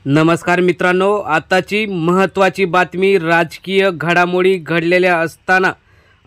नमस्कार मित्रांनो, आताची महत्त्वाची बातमी राजकीय घडामोडी घडलेल्या असताना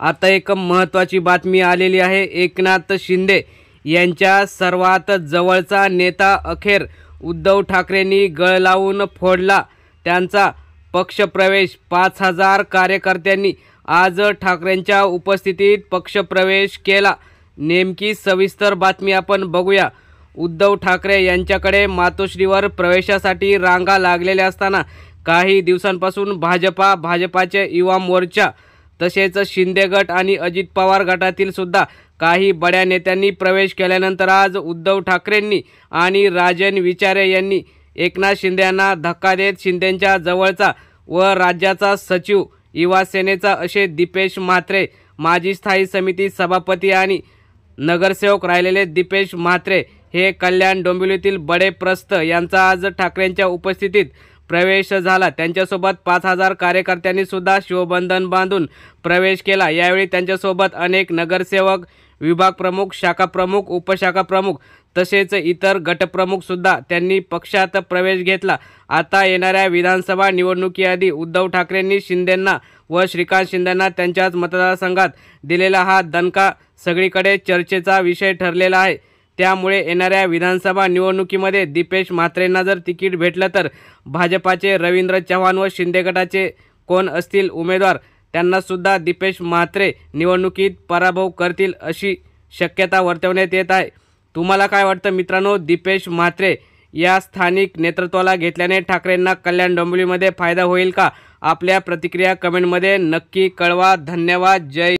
आता एक महत्त्वाची बातमी आलेली आहे। एकनाथ शिंदे यांच्या सर्वात जवळचा नेता अखेर उद्धव ठाकरेंनी गळ लावून फोडला त्यांचा पक्षप्रवेश। 5000 कार्यकर्त्यांनी आज ठाकरेंच्या उपस्थितीत पक्षप्रवेश केला। नेमकी सविस्तर बातमी आपण बघूया। उद्धव ठाकरे यांच्याकडे मातोश्रीवर प्रवेशासाठी रांगा लागलेल्या असताना काही दिवसांपासून भाजपाचे युवा मोर्चा तसेच शिंदे गट आणि अजित पवार गटातील सुद्धा काही बड्या नेत्यांनी प्रवेश केल्यानंतर आज उद्धव ठाकरेंनी आणि राजन विचारे यांनी एकनाथ शिंदे यांना धक्का देत शिंदेंच्या जवळचा व राज्याचा सचिव युवा सेनेचा असे दीपेश म्हात्रे, माजी स्थायी समिती सभापती आणि नगरसेवक राहिलेले दीपेश म्हात्रे हे कल्याण डोंबिवलीतील बडे प्रस्थ यांचा आज ठाकरेंच्या उपस्थितीत प्रवेश झाला। त्यांच्यासोबत 5000 कार्यकर्त्यांनी सुद्धा शिवबंधन बांधून प्रवेश केला। यावेळी त्यांच्यासोबत अनेक नगरसेवक, विभाग प्रमुख, शाखा प्रमुख, उपशाखा प्रमुख तसेच इतर गटप्रमुख सुद्धा त्यांनी पक्षात प्रवेश घेतला। आता येणाऱ्या विधानसभा निवडणुकीआधी उद्धव ठाकरेंनी शिंदेंना व श्रीकांत शिंदेंना त्यांच्याच मतदारसंघात दिलेला हा दणका सगळीकडे चर्चेचा विषय ठरलेला आहे। त्यामुळे येणाऱ्या विधानसभा निवडणुकीमध्ये दीपेश म्हात्रेंना जर तिकीट भेटलं तर भाजपाचे रवींद्र चव्हाण व शिंदे गटाचे कोण असतील उमेदवार त्यांना सुद्धा दीपेश म्हात्रे निवडणुकीत पराभव करतील अशी शक्यता वर्तवण्यात येत आहे। तुम्हाला काय वाटतं मित्रांनो, दीपेश म्हात्रे या स्थानिक नेतृत्वाला घेतल्याने ठाकरेंना कल्याण डोंबिवलीमध्ये फायदा होईल का? आपल्या प्रतिक्रिया कमेंटमध्ये नक्की कळवा। धन्यवाद। जय